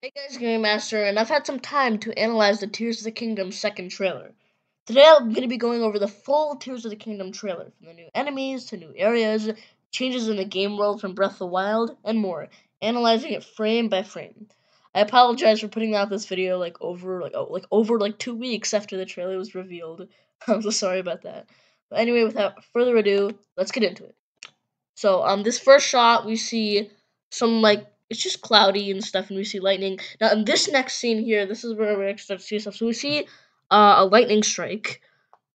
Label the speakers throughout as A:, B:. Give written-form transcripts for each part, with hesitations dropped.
A: Hey guys, Game Master, and I've had some time to analyze the Tears of the Kingdom second trailer. Today I'm going to be going over the full Tears of the Kingdom trailer, from the new enemies to new areas, changes in the game world from Breath of the Wild, and more, analyzing it frame by frame. I apologize for putting out this video over 2 weeks after the trailer was revealed. I'm so sorry about that. But anyway, without further ado, let's get into it. So, this first shot, we see some, it's just cloudy and stuff, and we see lightning. Now, in this next scene here, this is where we start to see stuff. So we see, a lightning strike.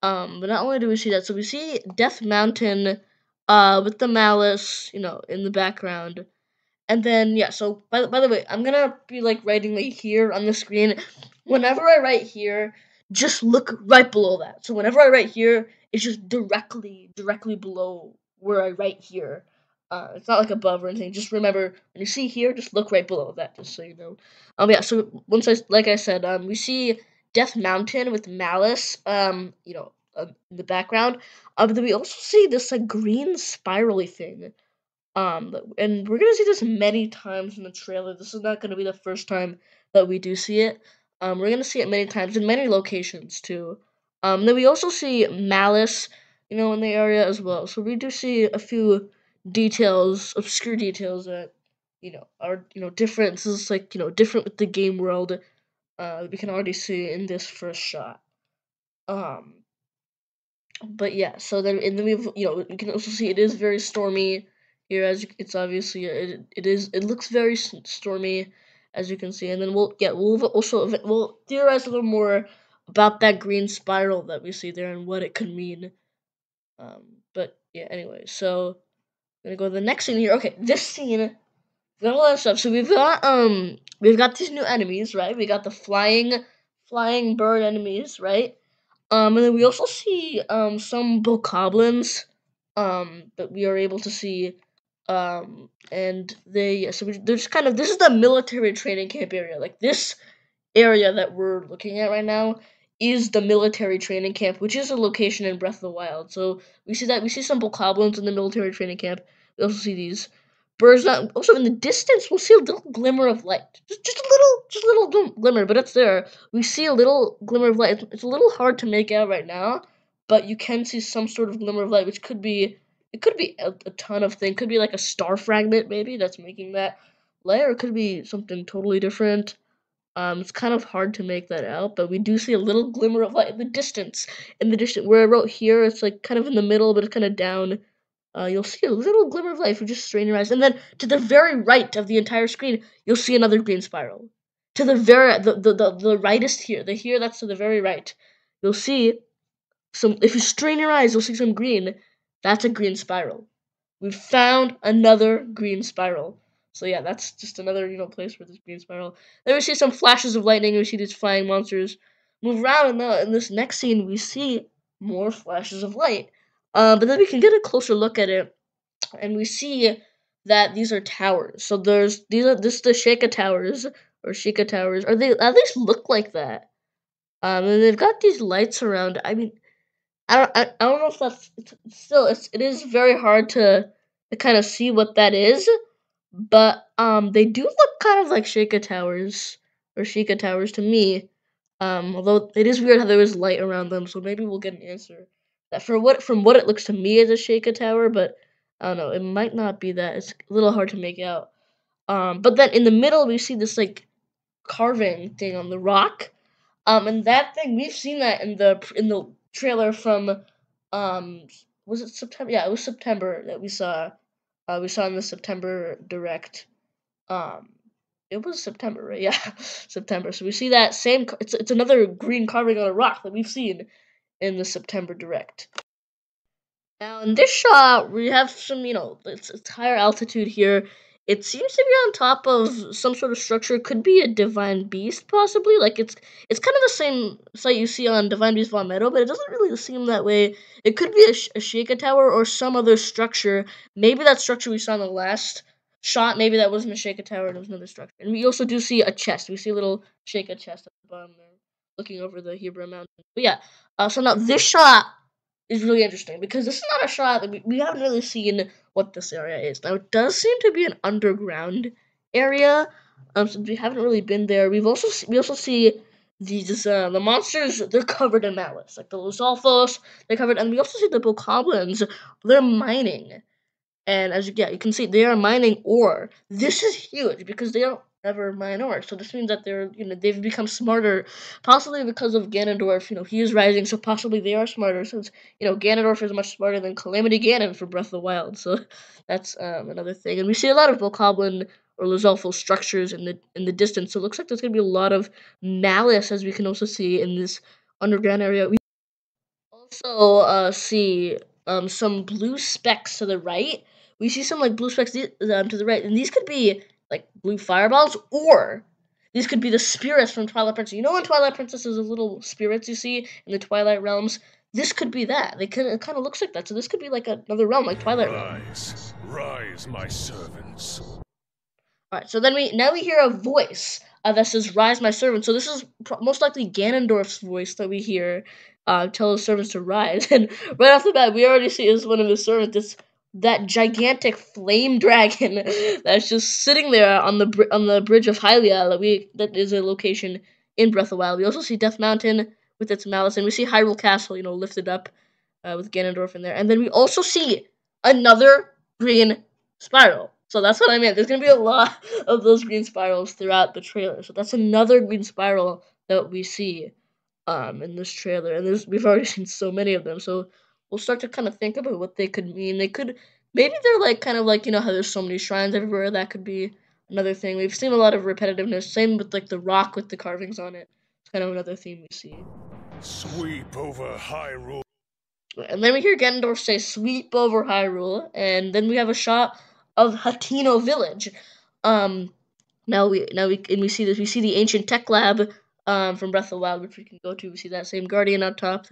A: But not only do we see that, so we see Death Mountain, with the malice, in the background. And then, yeah, so, by the way, I'm gonna be, writing right here on the screen. Whenever I write here, just look right below that. So whenever I write here, it's just directly below where I write here. It's not like above or anything. Just remember, when you see here, just look right below that, just so you know. Yeah, so like I said, we see Death Mountain with Malice, in the background. But then we also see this, green spirally thing. And we're gonna see this many times in the trailer. This is not gonna be the first time that we do see it. We're gonna see it many times in many locations too. Then we also see Malice, in the area as well. So we do see a few details, obscure details that, are, different. This is different with the game world. We can already see in this first shot. Um, but yeah, so then we've we can also see it is very stormy here, as it's obviously it looks very stormy, as you can see. And then we'll theorize a little more about that green spiral that we see there and what it could mean. But yeah, anyway, so I'm gonna go to the next scene here. Okay, this scene, we got a lot of stuff. So we've got these new enemies, right? We got the flying bird enemies, right? And then we also see some bokoblins that we are able to see, and there's kind of, this is the military training camp area. Like, this area that we're looking at right now is the military training camp, which is a location in Breath of the Wild. So we see some bokoblins in the military training camp. We also see these birds. Not also in the distance, we'll see a little glimmer of light, just a little glimmer, but it's there. We see a little glimmer of light. It's a little hard to make out right now, but you can see some sort of glimmer of light, which could be, it could be a ton of things. Could be like a star fragment, maybe, that's making that light, or it could be something totally different. It's kind of hard to make that out, but we do see a little glimmer of light in the distance. In the distance, where I wrote here, it's like kind of in the middle, but it's kind of down. You'll see a little glimmer of light if you just strain your eyes. And then to the very right of the entire screen, you'll see another green spiral. To the very the rightest here, the here that's to the very right, you'll see some. If you strain your eyes, you'll see some green. That's a green spiral. We found another green spiral. So yeah, that's just another, place for this green spiral. Then we see some flashes of lightning. We see these flying monsters move around, and in this next scene, we see more flashes of light. But then we can get a closer look at it, and we see that these are towers. So this is the Sheikah Towers, or they at least look like that. And they've got these lights around. I mean, I don't know if it is very hard to kind of see what that is, but they do look kind of like Sheikah Towers to me. Although it is weird how there is light around them, so maybe we'll get an answer that from what it looks to me as a Sheikah Tower, but I don't know, it might not be that. It's a little hard to make out. But then in the middle we see this carving thing on the rock. And that thing, we've seen that in the trailer from, was it September? Yeah, it was September that we saw. We saw in the September direct. Um, it was September, right? Yeah, September. So we see that same. It's another green carving on a rock that we've seen in the September direct. Now in this shot, we have some, it's higher altitude here. It seems to be on top of some sort of structure. It could be a divine beast, possibly. Like it's kind of the same site you see on Divine Beast Von Meadow, but it doesn't really seem that way. It could be a Sheikah Tower or some other structure. Maybe that structure we saw in the last shot. Maybe that wasn't a Sheikah Tower. It was another structure. And we also do see a chest. We see a little Sheikah chest at the bottom there, looking over the Hebrew mountain. But yeah. So now this shot is really interesting because this is not a shot that we haven't really seen what this area is. Now, it does seem to be an underground area. Since we haven't really been there, we also see these the monsters. They're covered in malice, like the Lozalfos. They're covered, and we also see the Bokoblins. They're mining. And as you can see, they are mining ore. This is huge because they don't ever mine ore. So this means that they've become smarter, possibly because of Ganondorf. He is rising, so possibly they are smarter. Since Ganondorf is much smarter than Calamity Ganon for Breath of the Wild. So that's another thing. And we see a lot of Bokoblin or Lizalfos structures in the distance. So it looks like there's gonna be a lot of malice, as we can also see in this underground area. Also see some blue specks to the right. We see some like blue specks to the right, and these could be like blue fireballs, or these could be the spirits from Twilight Princess. In Twilight Princess, there's little spirits you see in the Twilight realms. This could be that. It kind of looks like that. So this could be like another realm, like Twilight realm.
B: Rise, my servants.
A: All right. So then we hear a voice that says, "Rise, my servants." So this is most likely Ganondorf's voice that we hear tell his servants to rise. And right off the bat, we already see as one of his servants that gigantic flame dragon that's just sitting there on the bridge of Hylia. That is a location in Breath of the Wild. We also see Death Mountain with its malice, and we see Hyrule Castle, lifted up with Ganondorf in there. And then we also see another green spiral. So that's what I meant. There's gonna be a lot of those green spirals throughout the trailer. So that's another green spiral that we see in this trailer, and we've already seen so many of them. So we'll start to kind of think about what they could mean. Maybe they're like kind of like how there's so many shrines everywhere. That could be another thing. We've seen a lot of repetitiveness. Same with like the rock with the carvings on it. It's kind of another theme we see.
B: Sweep over Hyrule.
A: And then we hear Ganondorf say, "Sweep over Hyrule," and then we have a shot of Hateno Village. Now we see this. We see the ancient tech lab from Breath of the Wild, which we can go to. We see that same Guardian on top.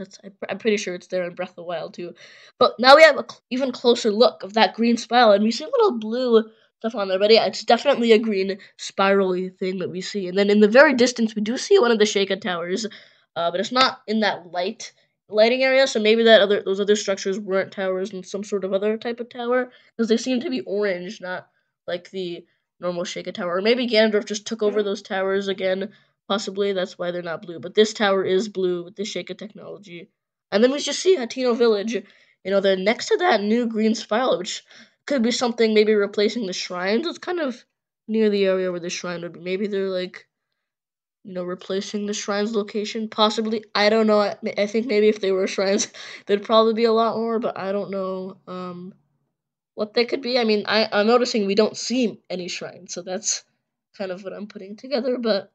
A: I'm pretty sure it's there in Breath of the Wild too. But now we have an even closer look of that green spiral, and we see a little blue stuff on there. But yeah, it's definitely a green spirally thing that we see. And then in the very distance, we do see one of the Sheikah towers, but it's not in that lighting area. So maybe those other structures weren't towers and some sort of other type of tower, because they seem to be orange, not like the normal Sheikah tower. Or maybe Ganondorf just took over those towers again. Possibly that's why they're not blue. But this tower is blue with the Sheikah technology. And then we just see Hateno Village. They're next to that new green spiral, which could be something maybe replacing the shrines. It's kind of near the area where the shrine would be. Maybe they're like, replacing the shrine's location. Possibly. I don't know. I think maybe if they were shrines, there'd probably be a lot more, but I don't know what they could be. I mean, I'm noticing we don't see any shrines, so that's kind of what I'm putting together, but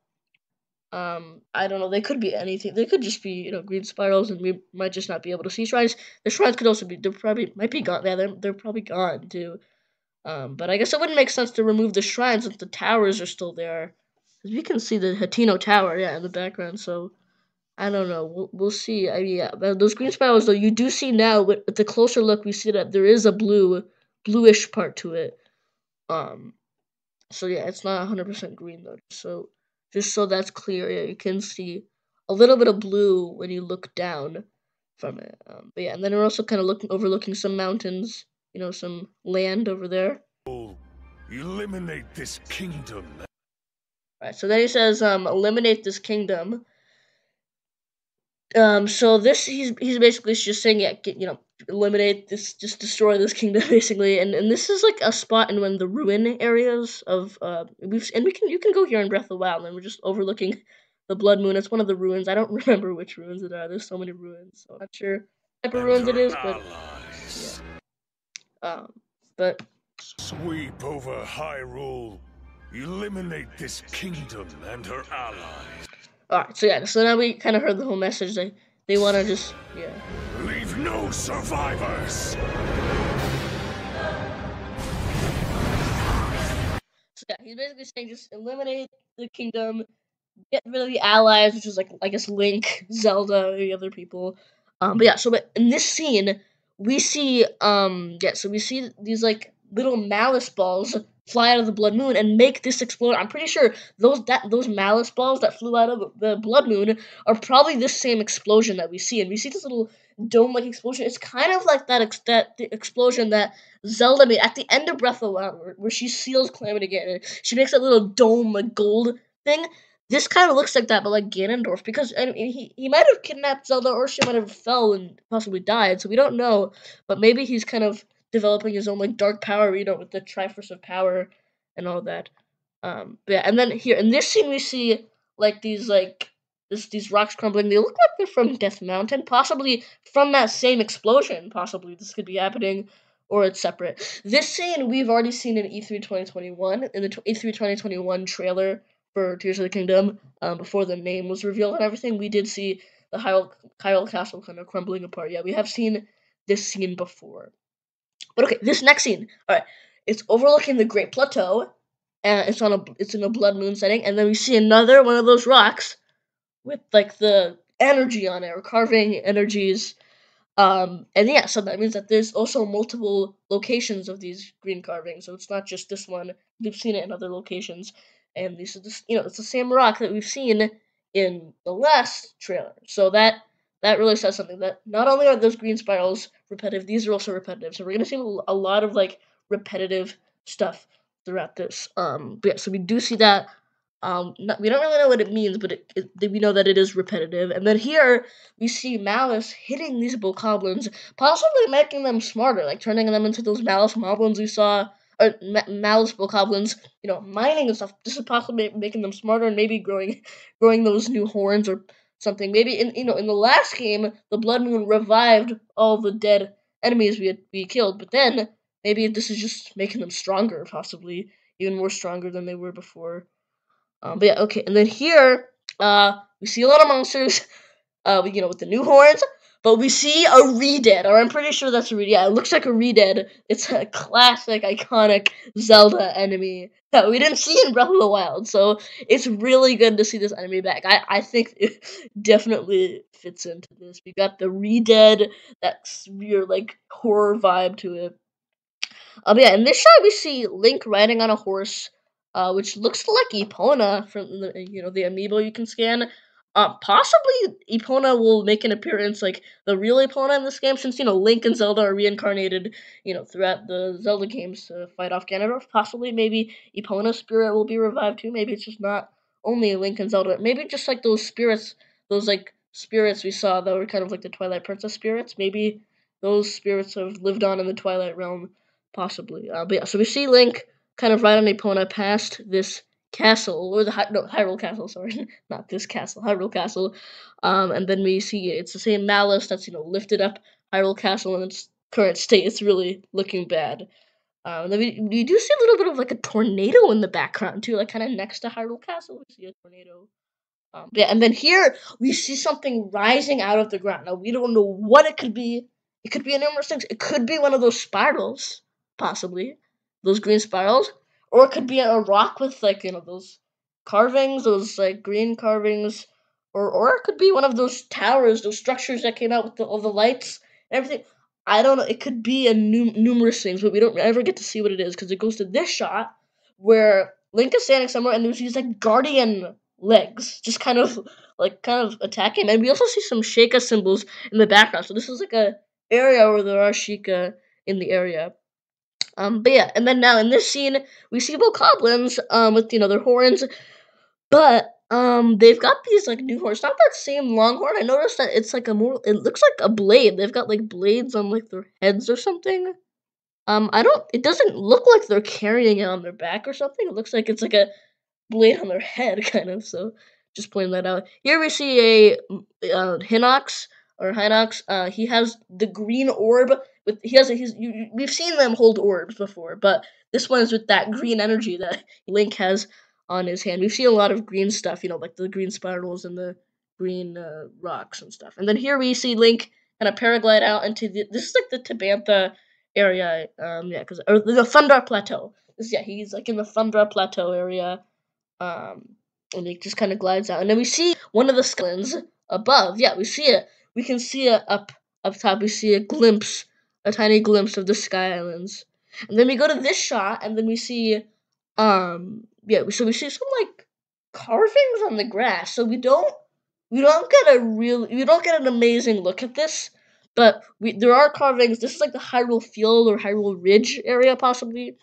A: I don't know. They could be anything. They could just be, green spirals, and we might just not be able to see shrines. The shrines could also be. They probably might be gone. Yeah, they're probably gone too. But I guess it wouldn't make sense to remove the shrines if the towers are still there. Because we can see the Hateno Tower, yeah, in the background. So I don't know. We'll see. I mean, yeah, but those green spirals, though, you do see now with the closer look, we see that there is a bluish part to it. So yeah, it's not 100% green though. So just so that's clear, yeah, you can see a little bit of blue when you look down from it. But yeah, and then we're also kind of overlooking some mountains, some land over there.
B: Eliminate this kingdom.
A: Right. So then he says, eliminate this kingdom. So he's basically just saying, yeah, eliminate this, just destroy this kingdom, basically. And this is like a spot in one of the ruin areas of you can go here in Breath of the Wild, and we're just overlooking the Blood Moon. It's one of the ruins. I don't remember which ruins it are. There's so many ruins, so I'm not sure what type of ruins it is, but yeah. But
B: Sweep over Hyrule. Eliminate this kingdom and her allies.
A: Alright, so yeah, so now we kind of heard the whole message. They want to just, yeah.
B: Leave no survivors.
A: So yeah, he's basically saying just eliminate the kingdom, get rid of the allies, which is like, I guess, Link, Zelda, the other people. But in this scene, we see, so we see these like little malice balls fly out of the Blood Moon and make this explode. I'm pretty sure those malice balls that flew out of the Blood Moon are probably this same explosion that we see. And we see this little dome-like explosion. It's kind of like that the explosion that Zelda made at the end of Breath of the Wild, where she seals Calamity Ganon. She makes that little dome, like gold thing. This kind of looks like that, but like Ganondorf, because I mean, he might have kidnapped Zelda, or she might have fell and possibly died. So we don't know, but maybe he's kind of developing his own like dark power, with the Triforce of Power and all that. But yeah, and then here in this scene we see like these rocks crumbling. They look like they're from Death Mountain, possibly from that same explosion. Possibly this could be happening, or it's separate. This scene we've already seen in E3 2021 in the E3 2021 trailer for Tears of the Kingdom. Before the name was revealed and everything, we did see the Hyrule Castle kind of crumbling apart. Yeah, we have seen this scene before. But okay, this next scene. All right, it's overlooking the Great Plateau, and it's in a blood moon setting, and then we see another one of those rocks with like the energy on it, or carving energies. And yeah, so that means that there's also multiple locations of these green carvings. So it's not just this one. We've seen it in other locations, and these are it's the same rock that we've seen in the last trailer. So that really says something, that not only are those green spirals repetitive, these are also repetitive. So we're gonna see a lot of like repetitive stuff throughout this. But yeah, so we do see that. We don't really know what it means, but we know that it is repetitive. And then here we see Malice hitting these bokoblins, possibly making them smarter, like turning them into those Malice moblins we saw, or Malice bokoblins, mining and stuff. This is possibly making them smarter, and maybe growing those new horns or something. Maybe in the last game, the Blood Moon revived all the dead enemies we killed, but then maybe this is just making them stronger, possibly even more stronger than they were before. But yeah, okay. And then here, we see a lot of monsters, with the new horns. But we see a Redead, or I'm pretty sure that's a Redead. Yeah, it looks like a Redead. It's a classic, iconic Zelda enemy that we didn't see in Breath of the Wild. So it's really good to see this enemy back. I think it definitely fits into this. We got the Redead, that weird, like, horror vibe to it. Yeah, in this shot we see Link riding on a horse, which looks like Epona from the amiibo you can scan. Possibly Epona will make an appearance, like the real Epona in this game, since Link and Zelda are reincarnated, throughout the Zelda games to fight off Ganondorf. Possibly, maybe Epona's spirit will be revived too. Maybe it's just not only Link and Zelda. Maybe just like those spirits, those like spirits we saw that were kind of like the Twilight Princess spirits. Maybe those spirits have lived on in the Twilight realm. Possibly. But yeah, so we see Link kind of ride on Epona past this castle, or Hyrule Castle, sorry, not this castle, Hyrule Castle. And then we see it's the same Malice that's lifted up Hyrule Castle in its current state. It's really looking bad. And then we do see a little bit of like a tornado in the background too, like kind of next to Hyrule Castle. We see a tornado. Yeah, and then here we see something rising out of the ground. Now we don't know what it could be. It could be numerous things. It could be one of those spirals, possibly, those green spirals, or it could be a rock with like those carvings, those like green carvings, or it could be one of those towers, those structures that came out with all the lights and everything. I don't know. It could be numerous things, but we don't ever get to see what it is because it goes to this shot where Link is standing somewhere and there's these like guardian legs just kind of attack him, and we also see some Sheikah symbols in the background. So this is like a area where there are Sheikah in the area. But yeah, and then now in this scene we see bokoblins with their horns, but they've got these like new horns. Not that same long horn. I noticed that it's like it looks like a blade. They've got like blades on like their heads or something. I don't. It doesn't look like they're carrying it on their back or something. It looks like it's like a blade on their head, kind of. So just pointing that out. Here we see a Hinox or Hinox. He has the green orb with. We've seen them hold orbs before, but this one is with that green energy that Link has on his hand. We've seen a lot of green stuff, like the green spirals and the green rocks and stuff. And then here we see Link kind of paraglide out into this is like the Tabantha area. Or the Thundra Plateau. He's like in the Thundra Plateau area. And it just kind of glides out, and then we see one of the skeletons above. Yeah, we see it. We can see it up top. We see a tiny glimpse of the Sky Islands, and then we go to this shot, and then we see, so we see some like carvings on the grass. So we don't get an amazing look at this, But there are carvings. This is like the Hyrule Field or Hyrule Ridge area, possibly.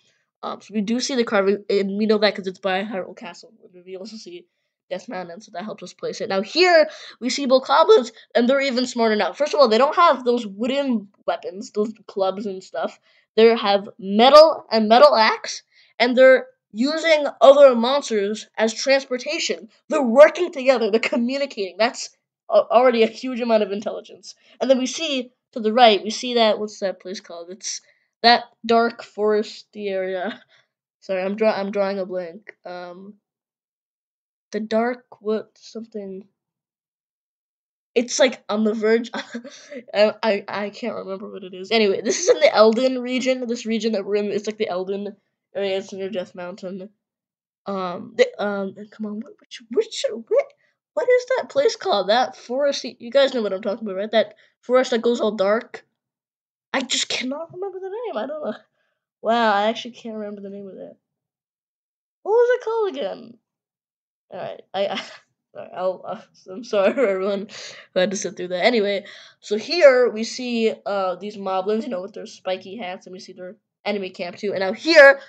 A: So we do see the carving, and we know that because it's by Hyrule Castle. We also see Death Mountain, so that helps us place it. Now here we see bokoblins, and they're even smarter now. First of all, they don't have those wooden weapons, those clubs and stuff. They have metal and metal axe, and they're using other monsters as transportation. They're working together. They're communicating. That's already a huge amount of intelligence. And then we see to the right, we see that what's that place called? It's that dark foresty area. Sorry, I'm drawing a blank. The dark what something. It's like on the verge. I can't remember what it is. Anyway, this is in the Elden region. This region that we're in, it's like the Elden area. It's near Death Mountain. Come on, what is that place called? That forest. You guys know what I'm talking about, right? That forest that goes all dark. I just cannot remember the name. I don't know. Wow, I actually can't remember the name of that. What was it called again? All right, sorry, I'm sorry for everyone who had to sit through that. Anyway, so here we see these moblins, with their spiky hats, and we see their enemy camp too. And now here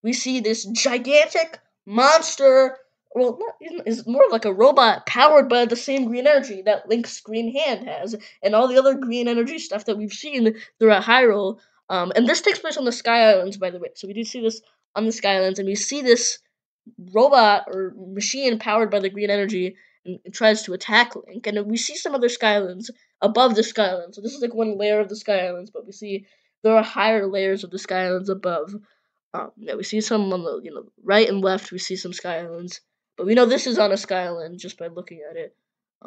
A: we see this gigantic monster. Well, it's more of like a robot powered by the same green energy that Link's green hand has, and all the other green energy stuff that we've seen throughout Hyrule. And this takes place on the Sky Islands, by the way. So we do see this on the Sky Islands, and we see this robot or machine powered by the green energy and tries to attack Link. And we see some other Skylands above the Skylands. So this is like one layer of the Skylands, but we see there are higher layers of the Skylands above. Yeah, we see some on the right and left. We see some Skylands, but we know this is on a Skyland just by looking at it.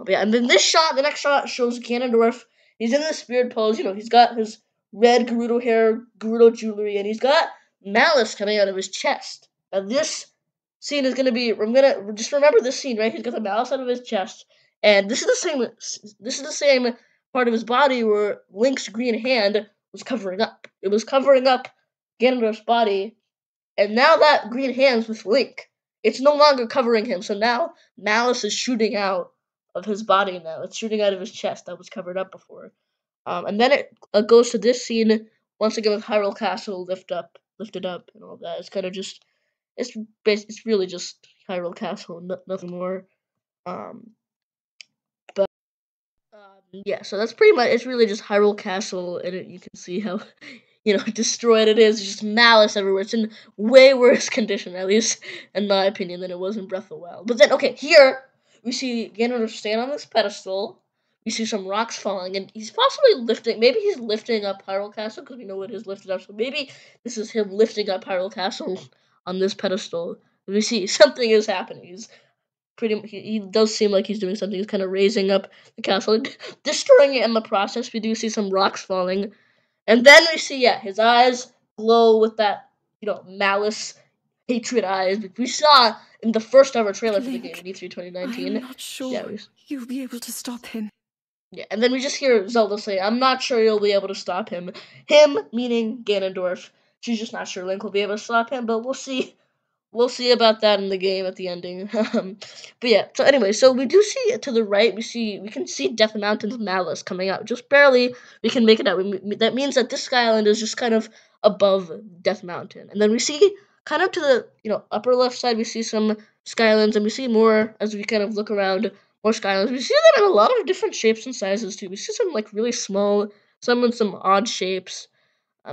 A: Yeah, and then the next shot shows Ganondorf. He's in the spirit pose. He's got his red Gerudo hair, Gerudo jewelry, and he's got malice coming out of his chest. Now this scene is gonna be. I'm gonna just remember this scene, right? He's got the malice out of his chest, and this is the same. This is the same part of his body where Link's green hand was covering up. It was covering up Ganondorf's body, and now that green hand's with Link. It's no longer covering him, so now malice is shooting out of his body. Now it's shooting out of his chest that was covered up before. And then it goes to this scene once again with Hyrule Castle lifted up, and all that. It's kind of just it's really just Hyrule Castle, nothing more. Um, but yeah, so that's pretty much. It's really just Hyrule Castle, and you can see how destroyed it is. It's just malice everywhere. It's in way worse condition, at least in my opinion, than it was in Breath of the Wild. But then, okay, here we see Ganondorf stand on this pedestal. We see some rocks falling, and he's possibly lifting. Maybe he's lifting up Hyrule Castle because we know it is lifted up. So maybe this is him lifting up Hyrule Castle on this pedestal. We see something is happening. He's he does seem like he's doing something. He's kind of raising up the castle, destroying it in the process. We do see some rocks falling, and then we see his eyes glow with that malice, hatred eyes we saw in the first ever trailer for the game in E3 2019.
C: I'm not sure you'll be able to stop him.
A: Yeah, and then we just hear Zelda say, "I'm not sure you'll be able to stop him." Him meaning Ganondorf. She's just not sure Link will be able to stop him, but we'll see. We'll see about that in the game at the ending. But yeah, so anyway, so we do see to the right, we can see Death Mountain's malice coming out. Just barely, we can make it out. That means that this Sky Island is just kind of above Death Mountain. And then we see kind of to the, upper left side, we see some Skylands, and we see more as we kind of look around, more Skylands. We see that in a lot of different shapes and sizes too. We see some like really small, some with some odd shapes.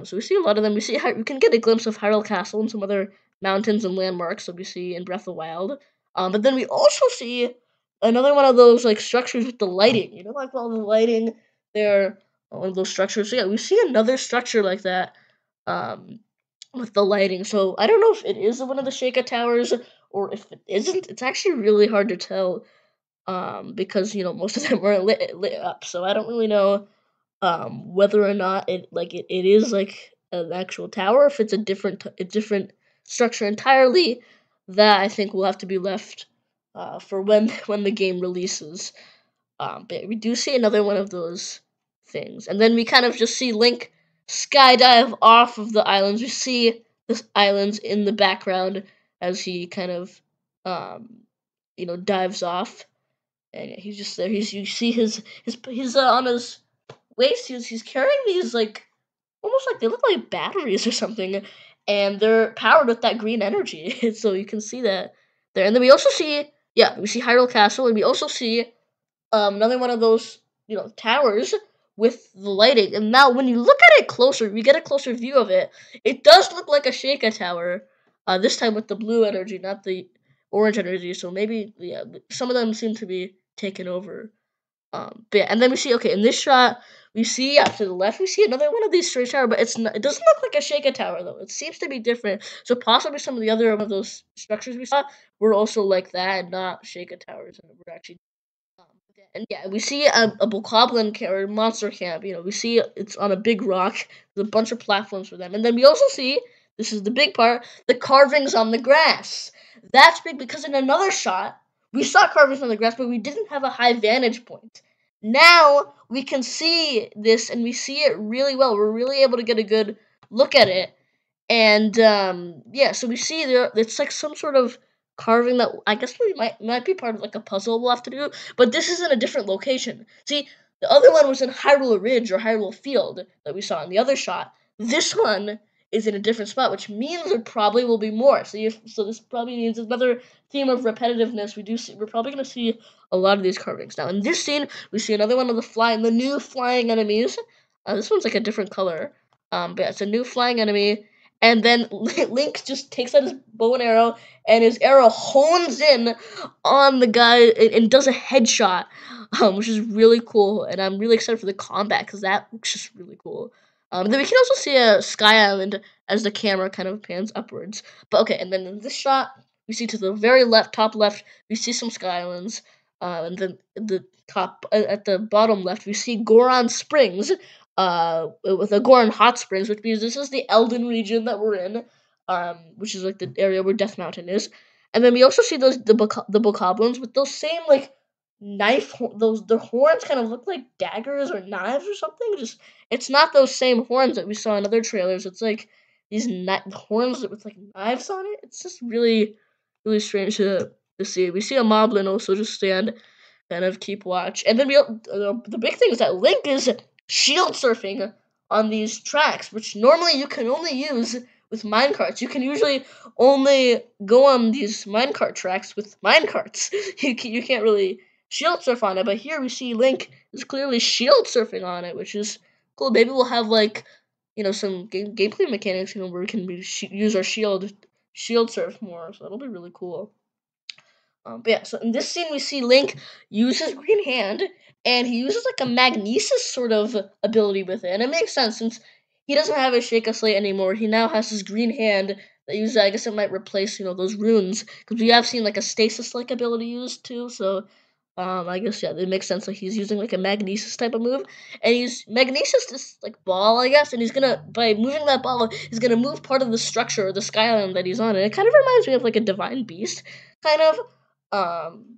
A: So we see a lot of them. We can get a glimpse of Hyrule Castle and some other mountains and landmarks that we see in Breath of the Wild. But then we also see another one of those like structures with the lighting. Like all the lighting there, one of those structures. So yeah, we see another structure like that with the lighting. So I don't know if it is one of the Sheikah Towers or if it isn't. It's actually really hard to tell because most of them were lit up. So I don't really know whether or not it is like an actual tower, if it's a different structure entirely. That I think will have to be left for when the game releases. But we do see another one of those things, and then we kind of just see Link skydive off of the islands. We see the islands in the background as he kind of dives off, and he's just there. You see his on his waist, he's carrying these like almost like they look like batteries or something, and they're powered with that green energy. So you can see that there. And then we also see, yeah, we see Hyrule Castle, and we also see another one of those towers with the lighting. And now when you look at it closer, we get a closer view of it. It does look like a Sheikah tower. This time with the blue energy, not the orange energy. So maybe yeah, some of them seem to be taken over. But yeah, and then we see, okay, in this shot, we see to the left, we see another one of these straight tower, but it doesn't look like a Sheikah tower though. It seems to be different. So possibly some of the other one of those structures we saw were also like that, and not Sheikah towers, and were actually. And yeah, we see a bokoblin or monster camp. We see it's on a big rock. There's a bunch of platforms for them, and then we also see, this is the big part, the carvings on the grass. That's big because in another shot we saw carvings on the grass, but we didn't have a high vantage point. Now we can see this, and we see it really well. We're really able to get a good look at it, and yeah, so we see there it's like some sort of carving that I guess we might be part of like a puzzle we'll have to do, but this is in a different location. See, the other one was in Hyrule Ridge or Hyrule Field that we saw in the other shot. This one is in a different spot, which means there probably will be more. So this probably means another theme of repetitiveness. We're probably gonna see a lot of these carvings. Now in this scene, we see another one of the new flying enemies. This one's like a different color. But yeah, it's a new flying enemy, and then Link just takes out his bow and arrow, and his arrow hones in on the guy and does a headshot, which is really cool. And I'm really excited for the combat because that looks just really cool. Then we can also see a Sky Island as the camera kind of pans upwards. But okay, and then in this shot, we see to the very left, top left, we see some Sky Islands. And then at the bottom left, we see Goron Springs, with the Goron Hot Springs, which means this is the Elden region that we're in, which is like the area where Death Mountain is. And then we also see the bokoblins with those same like those their horns kind of look like daggers or knives or something. Just it's not those same horns that we saw in other trailers. It's like these horns with like knives on it. It's just really really strange to see. We see a moblin also just stand kind of keep watch. And then the big thing is that Link is shield surfing on these tracks, which normally you can only use with minecarts. You can usually only go on these minecart tracks with minecarts. You can't really shield surf on it, but here we see Link is clearly shield surfing on it, which is cool. Maybe we'll have like some gameplay mechanics where we can use our shield surf more, so that'll be really cool. But yeah, so in this scene we see Link use his green hand, and he uses like a magnesis sort of ability with it, and it makes sense since he doesn't have a Sheikah Slate anymore. He now has his green hand that uses, I guess it might replace those runes, because we have seen like a stasis like ability used too. So I guess yeah, it makes sense. Like he's using like a magnesis type of move, and he's magnesis this like ball, I guess, and he's gonna by moving that ball, he's gonna move part of the structure or the sky island that he's on, and it kind of reminds me of like a divine beast, kind of.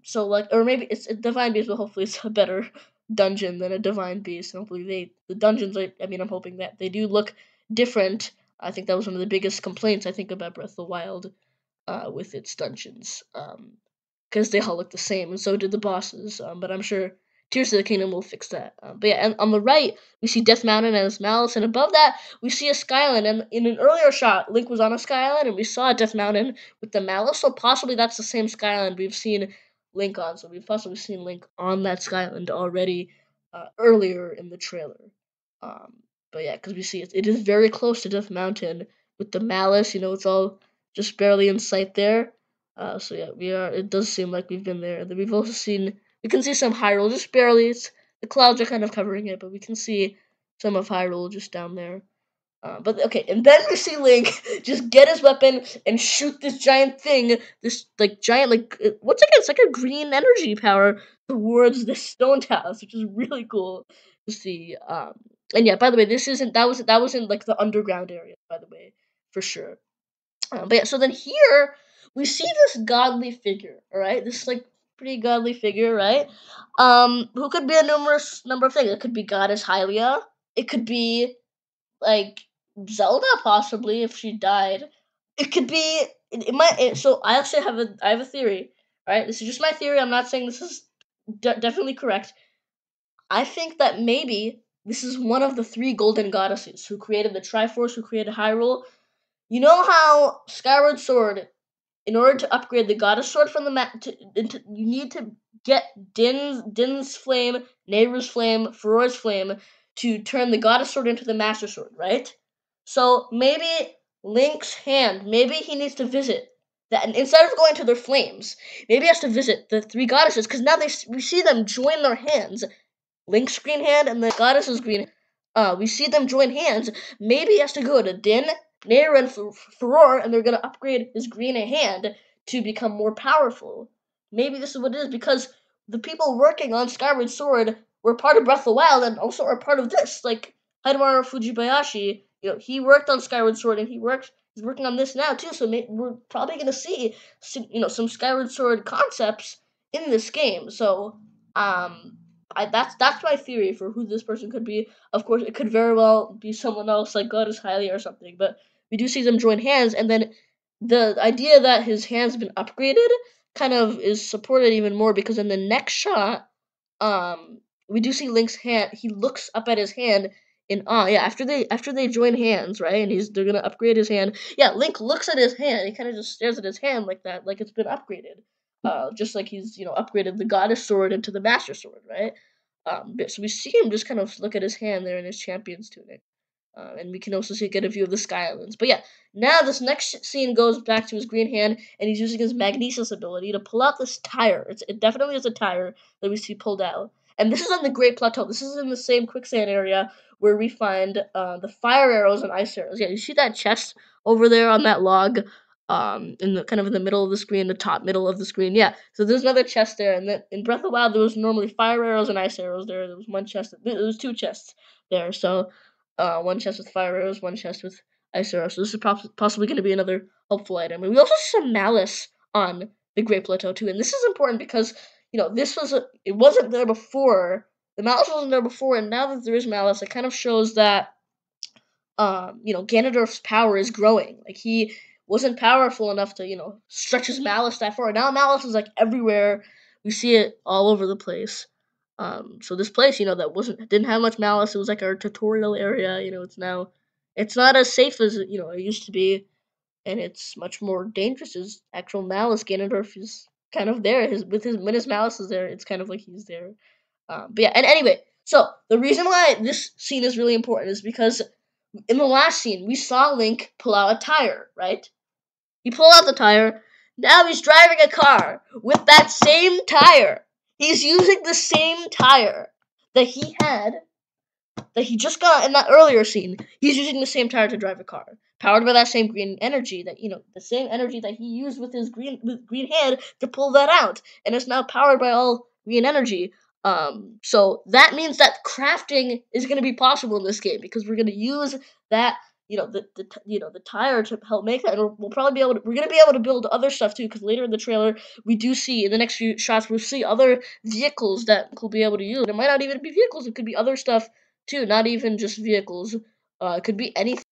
A: So like, or maybe it's a divine beast, but hopefully it's a better dungeon than a divine beast. And hopefully the dungeons. I mean, I'm hoping that they do look different. I think that was one of the biggest complaints I think about Breath of the Wild, with its dungeons. Because they all look the same, and so did the bosses. But I'm sure Tears of the Kingdom will fix that. But yeah, and on the right we see Death Mountain and its malice, and above that we see a Skyland. And in an earlier shot, Link was on a Skyland, and we saw Death Mountain with the malice. So possibly that's the same Skyland we've seen Link on. So we've possibly seen Link on that Skyland already earlier in the trailer. Um, but yeah, because we see it is very close to Death Mountain with the malice. It's all just barely in sight there. So yeah, we are. It does seem like we've been there. Then we've also seen. We can see some Hyrule just barely. The clouds are kind of covering it, but we can see some of Hyrule just down there. But okay, and then we see Link just get his weapon and shoot this giant thing, this like giant what's again? It's like a green energy power towards the stone house, which is really cool to see. And yeah, by the way, that wasn't like the underground area, by the way, for sure. But yeah, so then here we see this godly figure, all right? This like pretty godly figure, right? Who could be a numerous number of things. It could be Goddess Hylia. It could be like Zelda, possibly if she died. It could be. It might. So I actually I have a theory. All right, this is just my theory. I'm not saying this is definitely correct. I think that maybe This is one of the 3 golden goddesses who created the Triforce, who created Hyrule. You know how Skyward Sword, in order to upgrade the Goddess Sword from you need to get Din's Flame, Nehru's Flame, Farore's Flame to turn the Goddess Sword into the Master Sword, right? So maybe Link's hand, maybe he needs to visit that, and instead of going to their flames, maybe he has to visit the 3 goddesses, because now we see them join their hands. Link's green hand and the goddess's green. We see them join hands. Maybe he has to go to Din, Nair, and Furore, and they're gonna upgrade his green hand to become more powerful. Maybe this is what it is, because the people working on Skyward Sword were part of Breath of the Wild and also are part of this. Like Hidemaru Fujibayashi, he worked on Skyward Sword and he's working on this now too. So we're probably gonna see some Skyward Sword concepts in this game. So that's my theory for who this person could be. Of course, it could very well be someone else, like Goddess Hylia or something. But we do see them join hands, and then the idea that his hand's been upgraded kind of is supported even more, because in the next shot, we do see Link's hand. He looks up at his hand in awe. Yeah, after they join hands, right, and they're gonna upgrade his hand. Yeah, Link looks at his hand. He kind of just stares at his hand like that, like it's been upgraded. Just like he's upgraded the Goddess Sword into the Master Sword, right? So we see him just kind of look at his hand there in his champion's tunic. And we can also get a view of the Sky Islands. But yeah, now this next scene goes back to his green hand, and he's using his Magnesis ability to pull out this tire. It definitely is a tire that we see pulled out. And this is on the Great Plateau. This is in the same quicksand area where we find the fire arrows and ice arrows. Yeah, you see that chest over there on that log, in the kind of in the middle of the screen, the top middle of the screen. Yeah, so there's another chest there, and then in Breath of the Wild there was normally fire arrows and ice arrows there. There was one chest. There was 2 chests there. So one chest with fire arrows, one chest with ice arrows. So this is possibly going to be another helpful item. And we also see some malice on the Great Plateau too, and this is important because it wasn't there before. The malice wasn't there before, and now that there is malice, it kind of shows that Ganondorf's power is growing. Like, he wasn't powerful enough to stretch his malice that far. Now malice is like everywhere. We see it all over the place. So this place, that didn't have much malice. It was like our tutorial area. It's not as safe as it used to be, and it's much more dangerous. His actual malice, Ganondorf is kind of there. When his malice is there, it's kind of like he's there. But yeah, and anyway, so the reason why this scene is really important is because in the last scene we saw Link pull out a tire, right? He pulled out the tire. Now he's driving a car with that same tire. He's using the same tire that he had, that he just got in that earlier scene. He's using the same tire to drive a car, powered by that same green energy the same energy that he used with his green hand to pull that out, and it's now powered by all green energy. So that means that crafting is going to be possible in this game, because we're going to use that the tire to help make that, and we're going to be able to build other stuff too, because later in the trailer we do see, in the next few shots, we'll see other vehicles that we'll be able to use. It might not even be vehicles, it could be other stuff too, not even just vehicles. It could be anything.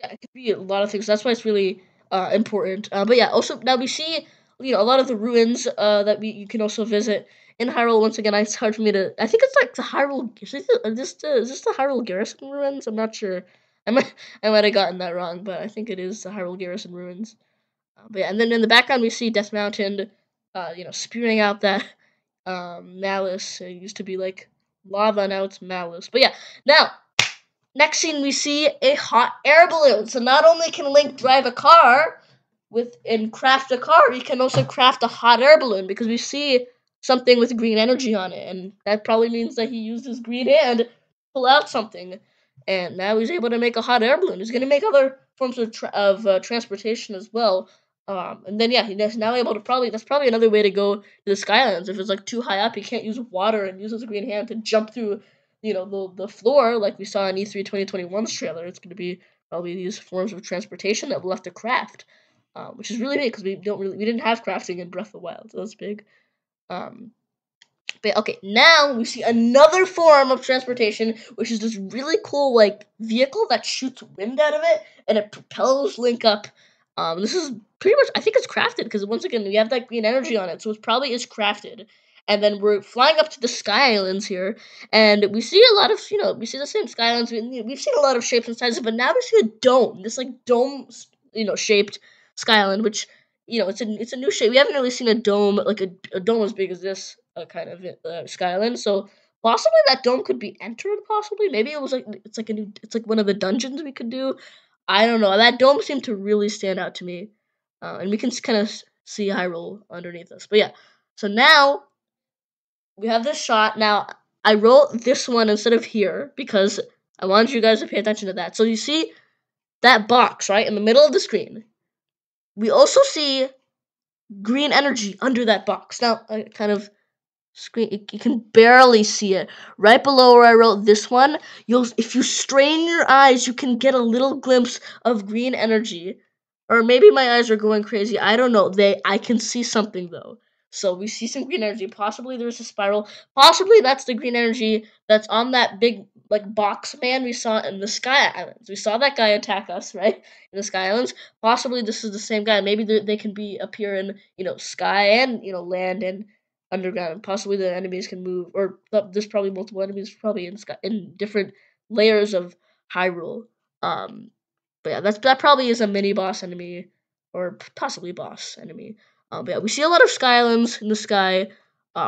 A: Yeah, it could be a lot of things. That's why it's really important. But yeah, also now we see a lot of the ruins that you can also visit in Hyrule. Once again, it's hard for me to. I think it's like the Hyrule. Is this the Hyrule Garrison ruins? I'm not sure. I might have gotten that wrong, but I think it is the Hyrule Garrison ruins. But yeah, and then in the background we see Death Mountain, spewing out that malice. It used to be like lava, now it's malice. But yeah, now next scene we see a hot air balloon. So not only can Link drive a car and craft a car, he can also craft a hot air balloon, because we see something with green energy on it, and that probably means that he used his green hand to pull out something, and now he's able to make a hot air balloon. He's going to make other forms of transportation as well. And then yeah, he's now able to that's probably another way to go to the Skylands. If it's like too high up, he can't use water and use his green hand to jump through the floor like we saw in E3 2021's trailer. It's going to be probably these forms of transportation that we'll have to craft, which is really big, because we didn't have crafting in Breath of the Wild, so that's big. But okay, now we see another form of transportation, which is this really cool like vehicle that shoots wind out of it, and it propels Link up. This is pretty much, I think it's crafted, because once again we have that green energy on it, so it probably is crafted. And then we're flying up to the Sky Islands here, and we see a lot of, we see the same Sky Islands. We've seen a lot of shapes and sizes, but now we see a dome, this like dome, shaped Sky Island, which, it's a new shape. We haven't really seen a dome, like a dome as big as this kind of Sky Island. So possibly that dome could be entered. Possibly, maybe it was like it's like one of the dungeons we could do. I don't know. That dome seemed to really stand out to me, and we can kind of see Hyrule underneath us. But yeah, so now we have this shot. Now, I wrote this one instead of here because I wanted you guys to pay attention to that. So you see that box, right, in the middle of the screen. We also see green energy under that box. Now, I kind of screen, you can barely see it. Right below where I wrote this one, if you strain your eyes, you can get a little glimpse of green energy. Or maybe my eyes are going crazy. I don't know. I can see something though. So we see some green energy. Possibly there's a spiral. Possibly that's the green energy that's on that big like box man we saw in the Sky Islands. We saw that guy attack us, right? In the Sky Islands. Possibly this is the same guy. Maybe they can appear in, sky and, land and underground. Possibly the enemies can move, or there's probably multiple enemies probably in different layers of Hyrule. But yeah, that probably is a mini boss enemy, or possibly boss enemy. But yeah, we see a lot of Sky Islands in the sky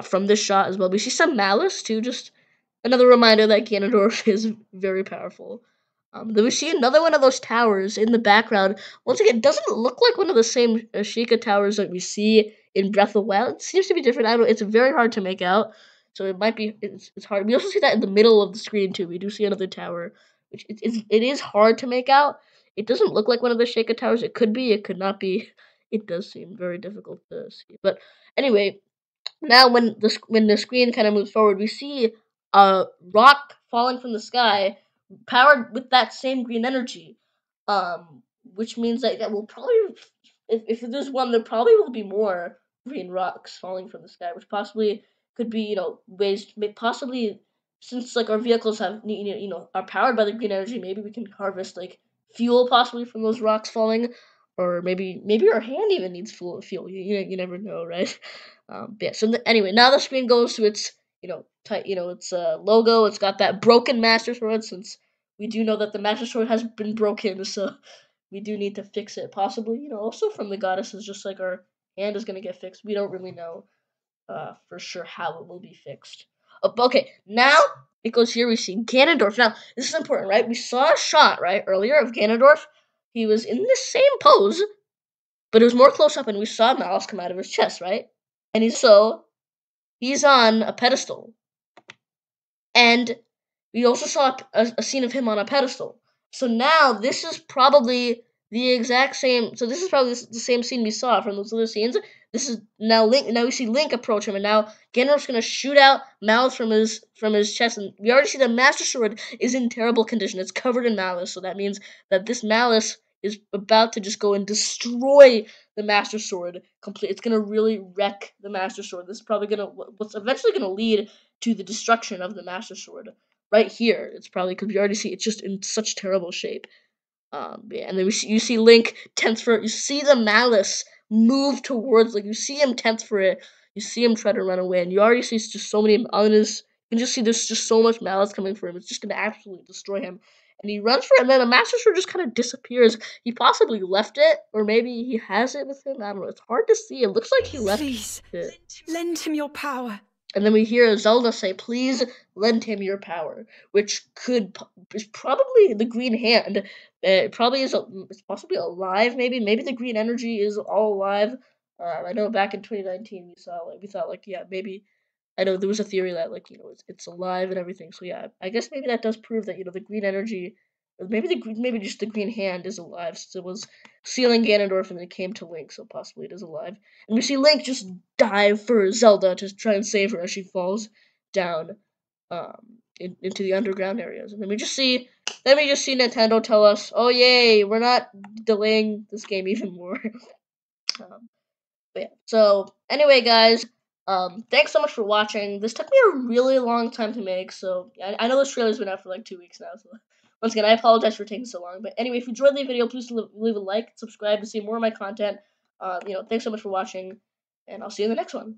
A: from this shot as well. We see some Malice too, just another reminder that Ganondorf is very powerful. Then we see another one of those towers in the background. Once again, it doesn't look like one of the same Sheikah towers that we see in Breath of the Wild. It seems to be different. I don't. It's very hard to make out, so it might be. It's hard. We also see that in the middle of the screen too. We do see another tower, which it is hard to make out. It doesn't look like one of the Sheikah towers. It could be. It could not be. It does seem very difficult to see. But anyway, now when the screen kind of moves forward, we see a rock falling from the sky, powered with that same green energy. Which means that will probably, if there's one, there probably will be more green rocks falling from the sky, which possibly could be, ways possibly, since like our vehicles have are powered by the green energy, maybe we can harvest like fuel possibly from those rocks falling, or maybe our hand even needs fuel. You never know, right? Yeah. So anyway, now the screen goes to its its logo. It's got that broken Master Sword, since we do know that the Master Sword has been broken, so we do need to fix it. Possibly, also from the goddesses, just like our hand is gonna get fixed. We don't really know for sure how it will be fixed. Okay, now because here we see Ganondorf. Now this is important, right? We saw a shot right earlier of Ganondorf. He was in the same pose, but it was more close up, and we saw Malice come out of his chest, right? And he's on a pedestal, and we also saw a scene of him on a pedestal. So now this is probably the exact same. So this is probably the same scene we saw from those other scenes. This is now Link. Now we see Link approach him, and now Ganondorf's gonna shoot out Malice from his chest, and we already see the Master Sword is in terrible condition. It's covered in Malice, so that means that this Malice is about to just go and destroy the Master Sword completely. It's gonna really wreck the Master Sword. This is probably what's eventually gonna lead to the destruction of the Master Sword. Right here, it's probably because we already see it's just in such terrible shape. Yeah, and then you see Link tense for it. You see the Malice move towards, like you see him tense for it. You see him try to run away, and you already see just so many on his. You can just see there's just so much Malice coming for him. It's just gonna absolutely destroy him. And he runs for it, and then the Master Sword just kind of disappears. He possibly left it, or maybe he has it with him. I don't know. It's hard to see. It looks like he left it.
C: Lend him your power.
A: And then we hear Zelda say, "Please lend him your power," which is probably the green hand. It probably it's possibly alive. Maybe the green energy is all alive. I know back in 2019 we thought like, yeah, maybe. I know there was a theory that like it's alive and everything. So yeah, I guess maybe that does prove that the green energy, or maybe just the green hand is alive, since it was sealing Ganondorf and it came to Link, so possibly it is alive. And we see Link just dive for Zelda to try and save her as she falls down into the underground areas. And then we just see Nintendo tell us, "Oh yay, we're not delaying this game even more." But yeah. So anyway, guys, thanks so much for watching. This took me a really long time to make, so I know this trailer's been out for like 2 weeks now. So once again, I apologize for taking so long. But anyway, if you enjoyed the video, please leave a like, subscribe to see more of my content. Thanks so much for watching, and I'll see you in the next one.